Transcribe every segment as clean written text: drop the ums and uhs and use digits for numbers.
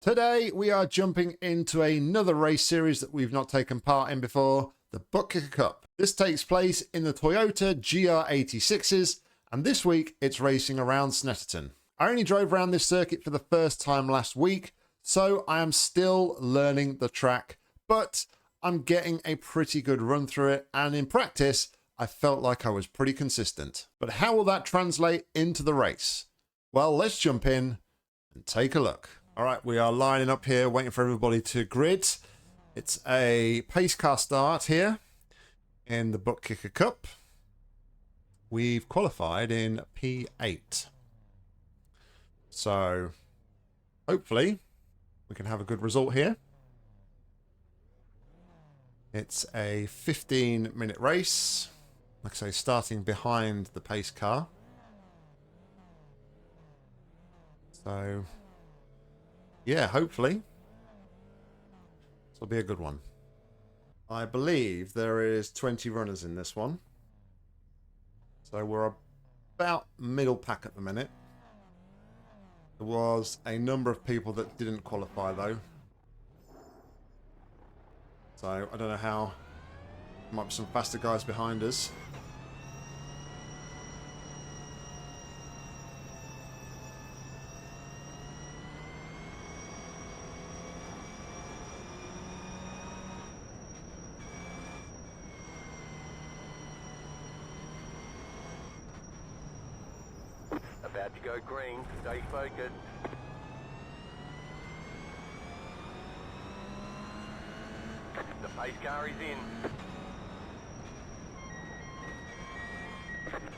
Today we are jumping into another race series that we've not taken part in before, the Buttkicker Cup. This takes place in the Toyota GR86s, and this week it's racing around Snetterton. I only drove around this circuit for the first time last week, so I am still learning the track, but I'm getting a pretty good run through it, and in practice I felt like I was pretty consistent. But how will that translate into the race? Well, let's jump in and take a look. All right, we are lining up here, waiting for everybody to grid. It's a pace car start here in the Buttkicker Cup. We've qualified in P8. So hopefully we can have a good result here. It's a 15-minute race. Like I say, starting behind the pace car. So yeah, hopefully this will be a good one. I believe there is 20 runners in this one. So we're about middle pack at the minute. There was a number of people that didn't qualify though. So I don't know how. There might be some faster guys behind us. About to go green, stay focused. The pace car is in.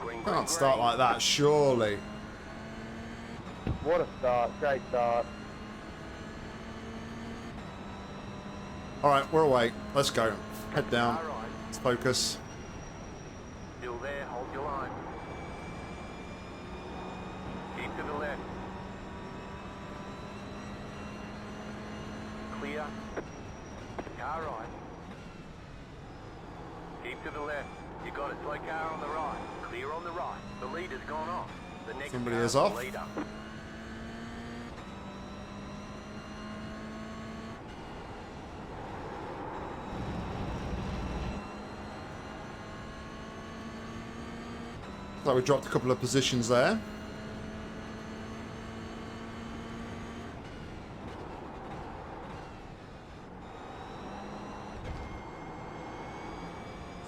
Green, Can't start like that, surely. What a start, great start. Alright, we're away. Let's go. Head down. All right. Let's focus. Still there, hold your line. Keep to the left. Clear. Car right. Keep to the left. You got a slow car on the right. Clear on the right. The leader's gone off. The next Somebody car is off. The leader. So we dropped a couple of positions there.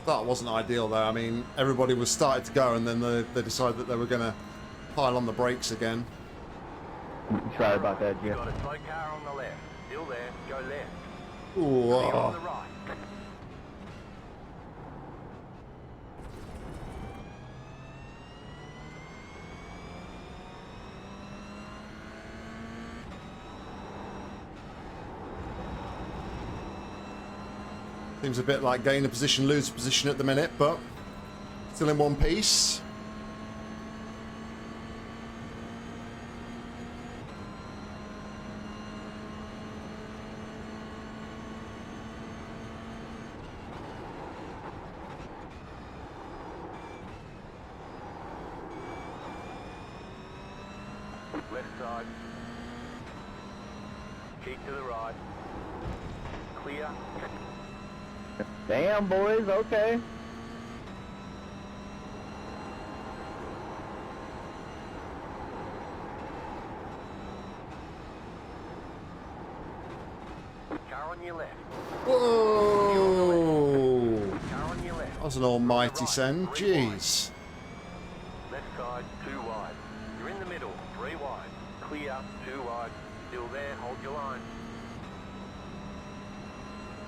Start wasn't ideal though. I mean, everybody was starting to go and then they decided that they were going to pile on the brakes again. Sorry about that, You Jim. got a slow car on the left. Still there, go left. Ooh, Clear oh. on the right. Seems a bit like gain a position, lose a position at the minute, but still in one piece. Left side. Keep to the right. Clear. Damn, boys, okay. Car on your left. Whoa! Car on your left. That was an almighty send. Jeez. Left side, 2 wide. You're in the middle, 3 wide. Clear, 2 wide. Still there, hold your line.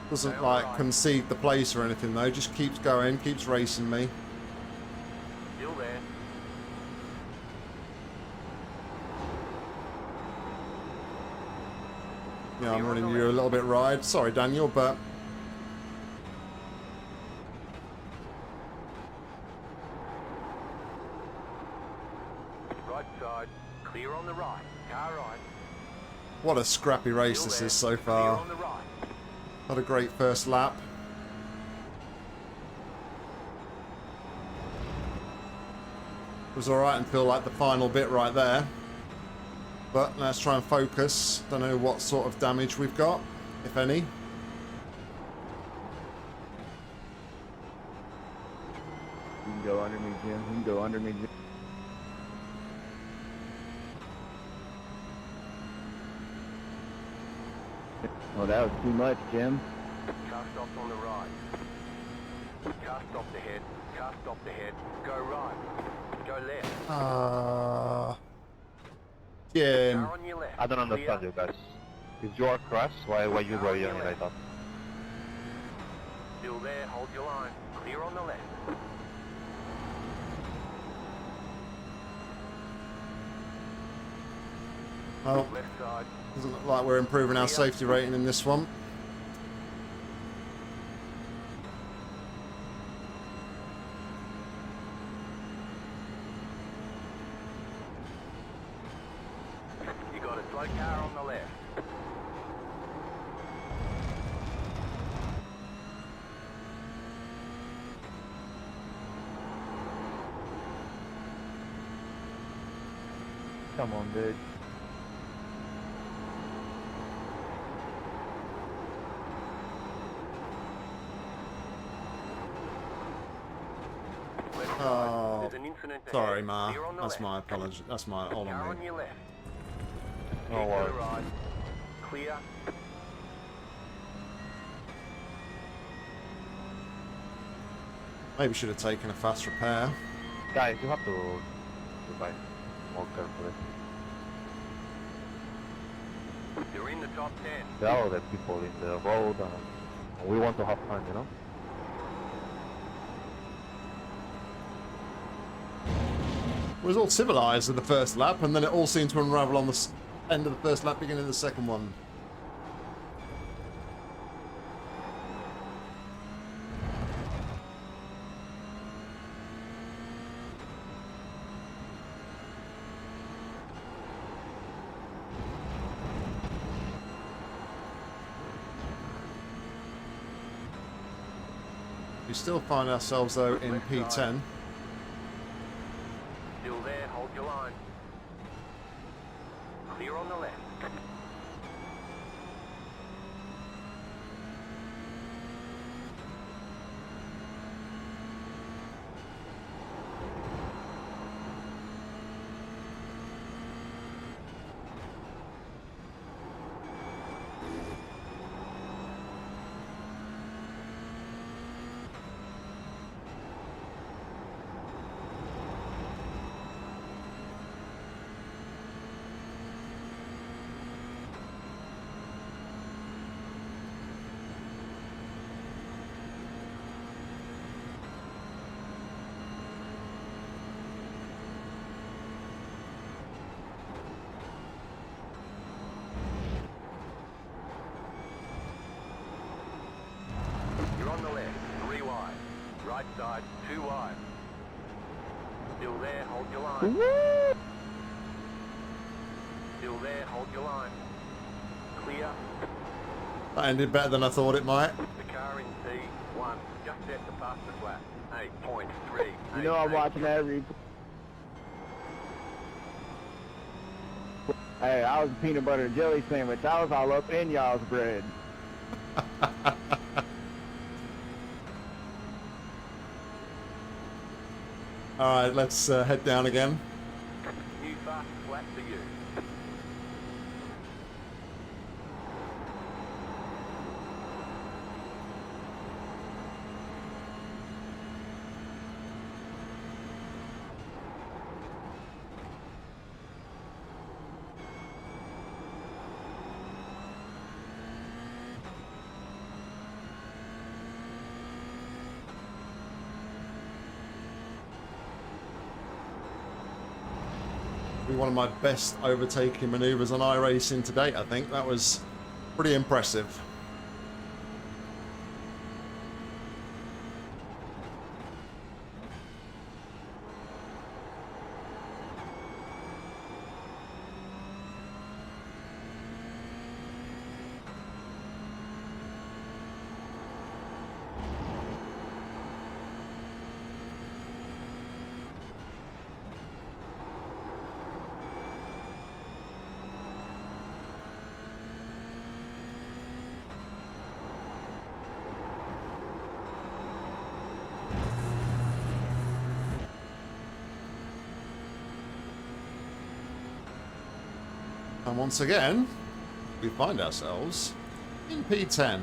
Doesn't like concede the place or anything though, just keeps going, keeps racing me. Still there. Yeah, I'm running you a little bit wide. Sorry, Daniel, but Right side, clear on the right. Car right. what a scrappy race this is so Clear far. on the right. Had a great first lap. It was alright until like the final bit right there. But let's try and focus. Don't know what sort of damage we've got, if any. You can go under me, Jim. You can go under me, Jim. Well, that was too much, Jim. Car stops on the right. Car stopped ahead. Car stopped ahead. Go right. Go left. Jim. Car on your left. I don't understand you guys. Is your crash? Why you were yelling like that? Still there, hold your line. Clear on the left. Well, Left side. doesn't look like we're improving our safety rating in this one. You got a slow car on the left. Come on, dude. Left side. Oh, There's an incident ahead. sorry, Ma. Clear on the That's left. my apology. That's my all Car on on me. your left. No Keep to the worries. right. Clear. Maybe should have taken a fast repair. Guys, you have to buy more carefully. You're in the top 10. There are other people in the road and we want to have fun, you know? It was all civilized in the first lap, and then it all seemed to unravel on the end of the first lap, beginning of the second one. We still find ourselves, though, in Left P10. side. Still there, hold your line. Clear on the left. You're on the left, 3 wide. Right side, 2 wide. Still there, hold your line. Still there, hold your line. Clear. That ended better than I thought it might. The car in C1. Just set the fastest lap. 8.3. You know I'm watching that replay. Hey, I was a peanut butter and jelly sandwich. I was all up in y'all's bread. Alright, let's head down again. New fastest lap for you. One of my best overtaking maneuvers on iRacing to date, I think. That was pretty impressive. And once again, we find ourselves in P10.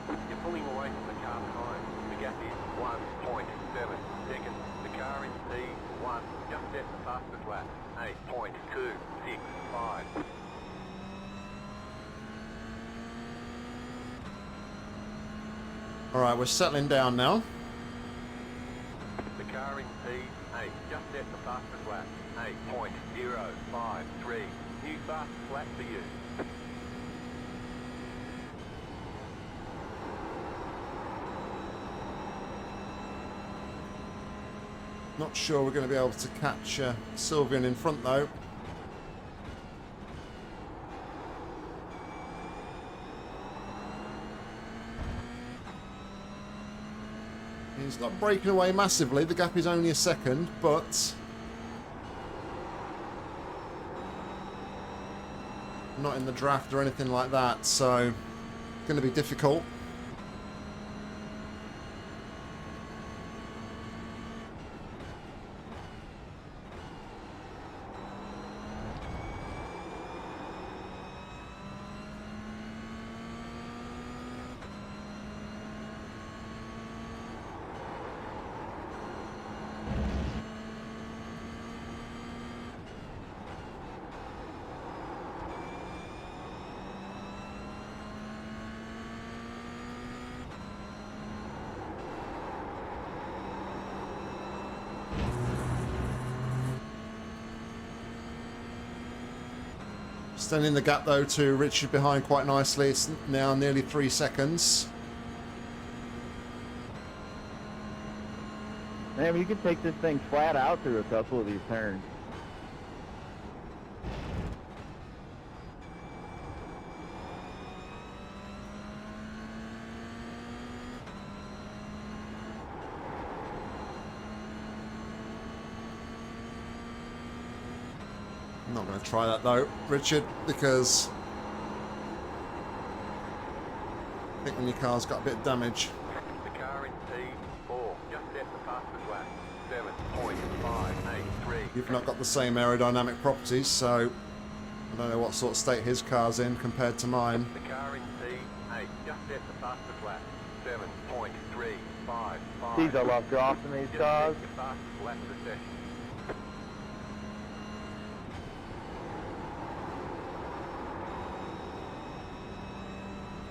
You're pulling away from the car behind. The gap is 1.7 seconds. The car in P1 just set the fastest lap. 8.265. All right, we're settling down now. The car in P8 just set the fastest lap. 8.053. New fastest lap for you. Not sure we're going to be able to catch Sylvian in front though. He's not breaking away massively. The gap is only a second, but not in the draft or anything like that, so it's going to be difficult. Extending the gap though to Richard behind quite nicely. It's now nearly 3 seconds. Man, you can take this thing flat out through a couple of these turns. I'm not going to try that though, Richard, because I think when your car's got a bit of damage. The car in P4 just set the fastest lap. 7.583. You've not got the same aerodynamic properties, so I don't know what sort of state his car's in compared to mine. The car in P8 just set the fastest lap. 7.355. These are love drops in these Just cars. set your fastest lap of the session.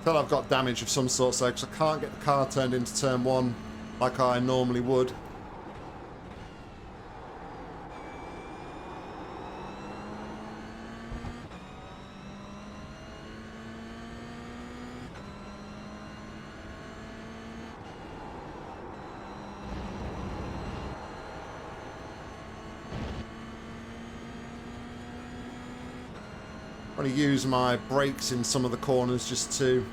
Feel I've got damage of some sort, so because I can't get the car turned into turn 1 like I normally would. I'm going to use my brakes in some of the corners just to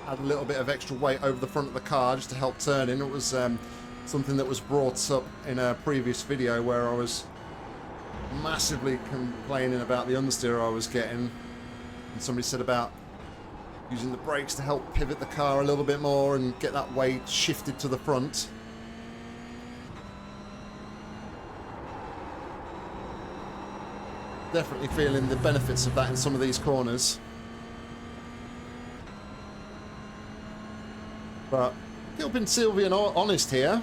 add a little bit of extra weight over the front of the car just to help turning. It was something that was brought up in a previous video where I was massively complaining about the understeer I was getting, and somebody said about using the brakes to help pivot the car a little bit more and get that weight shifted to the front. Definitely feeling the benefits of that in some of these corners. But keeping Sylvian honest here.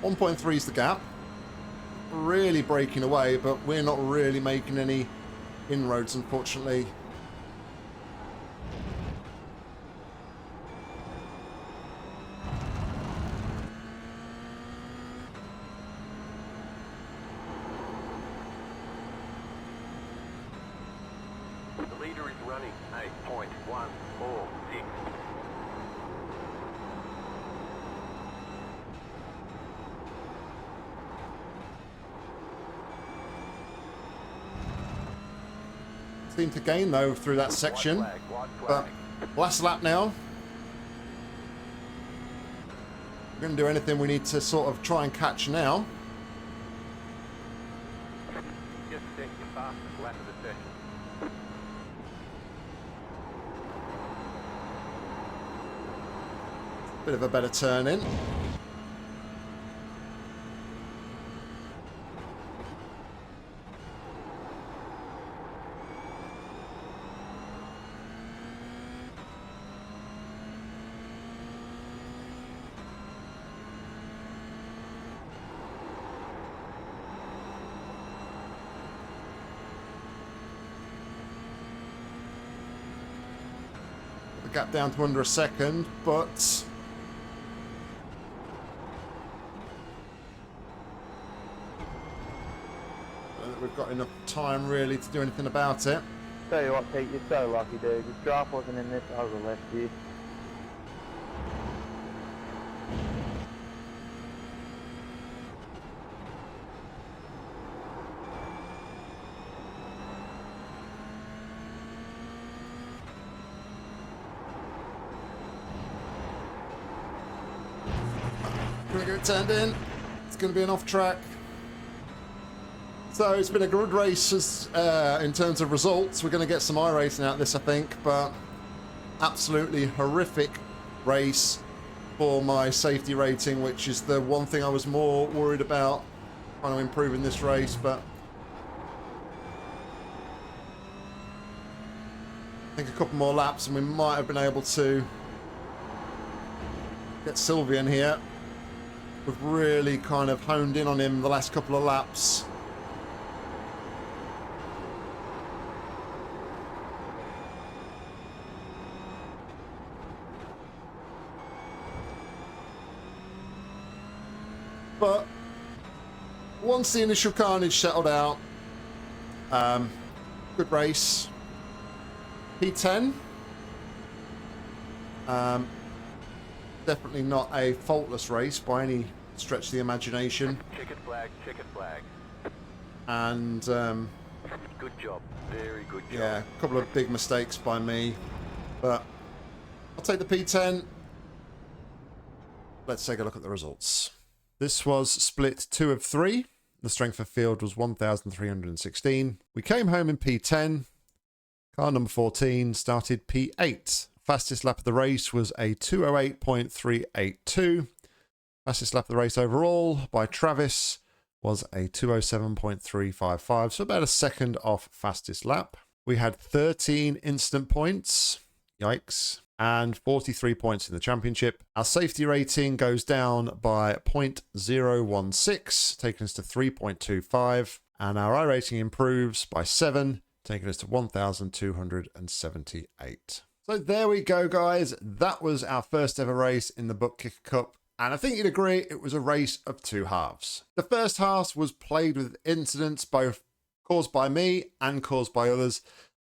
1.3 is the gap. Really breaking away, but we're not really making any inroads, unfortunately. The leader is running 8.146. Seemed to gain, though, through that section. White But flag. last lap now. We're going to do anything we need to sort of try and catch now. Just set your fastest lap of the session. Bit of a better turn in. The gap down to under a second, but I don't think we've got enough time really to do anything about it. Tell you what, Pete, you're so lucky, dude. This drop wasn't in this, I would have left you. Gonna get it turned in. It's gonna be an off track. So it's been a good race in terms of results. We're gonna get some iRacing out of this, I think, but absolutely horrific race for my safety rating, which is the one thing I was more worried about trying to improve in this race. But I think a couple more laps and we might have been able to get Sylvian here. We've really kind of honed in on him the last couple of laps. But once the initial carnage settled out, good race. P10. Definitely not a faultless race by any stretch of the imagination. Checkered flag, checkered flag. And Good job, very good job. yeah, a couple of big mistakes by me. But I'll take the P10. Let's take a look at the results. This was split 2 of 3. The strength of field was 1,316. We came home in P10. Car number 14 started P8. Fastest lap of the race was a 208.382. Fastest lap of the race overall by Travis was a 207.355. So about a second off fastest lap. We had 13 instant points. Yikes. And 43 points in the championship. Our safety rating goes down by 0.016, taking us to 3.25. And our iRacing improves by 7, taking us to 1,278. So there we go, guys. That was our first ever race in the Buttkicker Cup. And I think you'd agree it was a race of 2 halves. The first half was plagued with incidents, both caused by me and caused by others.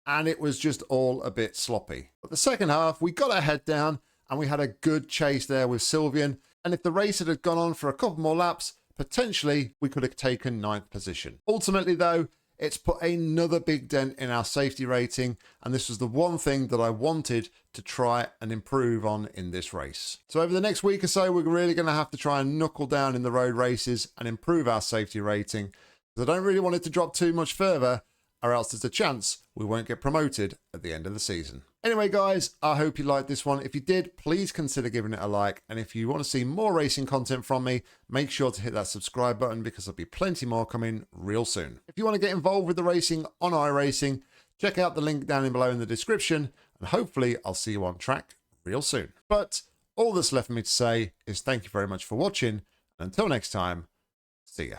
And it was just all a bit sloppy. But the second half, we got our head down and we had a good chase there with Sylvian. And if the race had gone on for a couple more laps, potentially we could have taken 9th position. Ultimately, though, it's put another big dent in our safety rating. And this was the one thing that I wanted to try and improve on in this race. So over the next week or so, we're really going to have to try and knuckle down in the road races and improve our safety rating. Because I don't really want it to drop too much further, or else there's a chance we won't get promoted at the end of the season. Anyway, guys, I hope you liked this one. If you did, please consider giving it a like. And if you want to see more racing content from me, make sure to hit that subscribe button because there'll be plenty more coming real soon. If you want to get involved with the racing on iRacing, check out the link down below in the description, and hopefully I'll see you on track real soon. But all that's left for me to say is thank you very much for watching, and until next time, see ya.